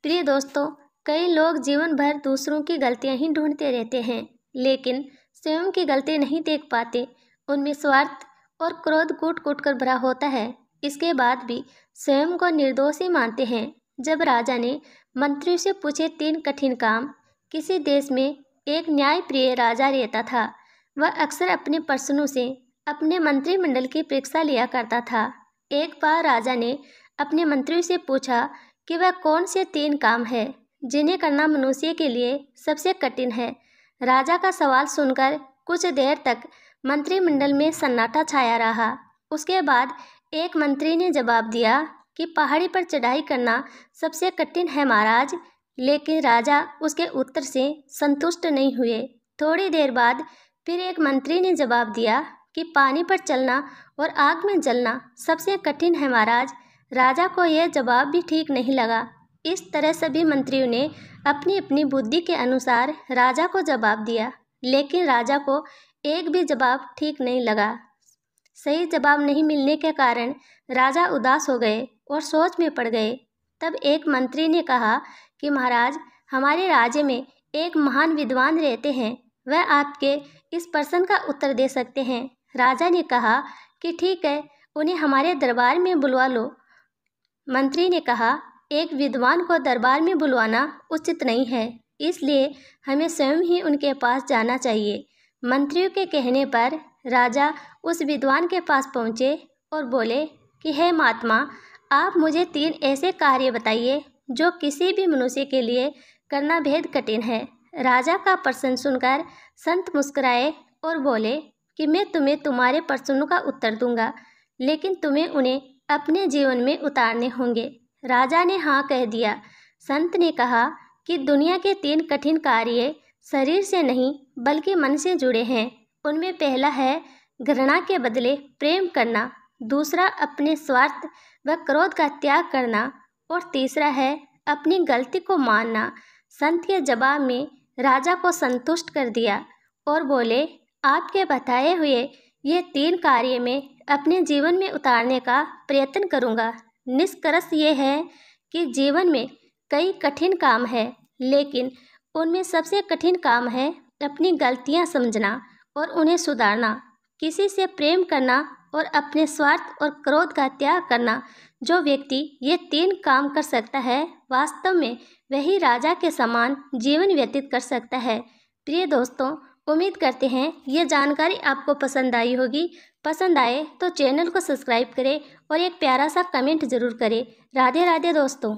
प्रिय दोस्तों, कई लोग जीवन भर दूसरों की गलतियां ही ढूंढते रहते हैं, लेकिन स्वयं की गलती नहीं देख पाते। उनमें स्वार्थ और क्रोध कूट कूट कर भरा होता है। इसके बाद भी स्वयं को निर्दोष ही मानते हैं। जब राजा ने मंत्रियों से पूछे 3 कठिन काम। किसी देश में एक न्यायप्रिय राजा रहता था। वह अक्सर अपने प्रश्नों से अपने मंत्रिमंडल की परीक्षा लिया करता था। एक बार राजा ने अपने मंत्रियों से पूछा कि वह कौन से 3 काम है जिन्हें करना मनुष्य के लिए सबसे कठिन है। राजा का सवाल सुनकर कुछ देर तक मंत्रिमंडल में सन्नाटा छाया रहा। उसके बाद एक मंत्री ने जवाब दिया कि पहाड़ी पर चढ़ाई करना सबसे कठिन है महाराज। लेकिन राजा उसके उत्तर से संतुष्ट नहीं हुए। थोड़ी देर बाद फिर एक मंत्री ने जवाब दिया कि पानी पर चलना और आग में जलना सबसे कठिन है महाराज। राजा को यह जवाब भी ठीक नहीं लगा। इस तरह सभी मंत्रियों ने अपनी अपनी बुद्धि के अनुसार राजा को जवाब दिया, लेकिन राजा को एक भी जवाब ठीक नहीं लगा। सही जवाब नहीं मिलने के कारण राजा उदास हो गए और सोच में पड़ गए। तब एक मंत्री ने कहा कि महाराज, हमारे राज्य में एक महान विद्वान रहते हैं, वह आपके इस प्रश्न का उत्तर दे सकते हैं। राजा ने कहा कि ठीक है, उन्हें हमारे दरबार में बुलवा लो। मंत्री ने कहा, एक विद्वान को दरबार में बुलवाना उचित नहीं है, इसलिए हमें स्वयं ही उनके पास जाना चाहिए। मंत्रियों के कहने पर राजा उस विद्वान के पास पहुँचे और बोले कि हे महात्मा, आप मुझे 3 ऐसे कार्य बताइए जो किसी भी मनुष्य के लिए करना बेहद कठिन है। राजा का प्रश्न सुनकर संत मुस्कुराए और बोले कि मैं तुम्हें तुम्हारे प्रश्नों का उत्तर दूंगा, लेकिन तुम्हें उन्हें अपने जीवन में उतारने होंगे। राजा ने हाँ कह दिया। संत ने कहा कि दुनिया के 3 कठिन कार्य शरीर से नहीं बल्कि मन से जुड़े हैं। उनमें पहला है घृणा के बदले प्रेम करना, दूसरा अपने स्वार्थ व क्रोध का त्याग करना और तीसरा है अपनी गलती को मानना। संत के जवाब में राजा को संतुष्ट कर दिया और बोले, आपके बताए हुए ये 3 कार्य में अपने जीवन में उतारने का प्रयत्न करूँगा। निष्कर्ष ये है कि जीवन में कई कठिन काम है, लेकिन उनमें सबसे कठिन काम है अपनी गलतियाँ समझना और उन्हें सुधारना, किसी से प्रेम करना और अपने स्वार्थ और क्रोध का त्याग करना। जो व्यक्ति ये 3 काम कर सकता है, वास्तव में वही राजा के समान जीवन व्यतीत कर सकता है। प्रिय दोस्तों, उम्मीद करते हैं ये जानकारी आपको पसंद आई होगी। पसंद आए तो चैनल को सब्सक्राइब करें और एक प्यारा सा कमेंट ज़रूर करें। राधे राधे दोस्तों।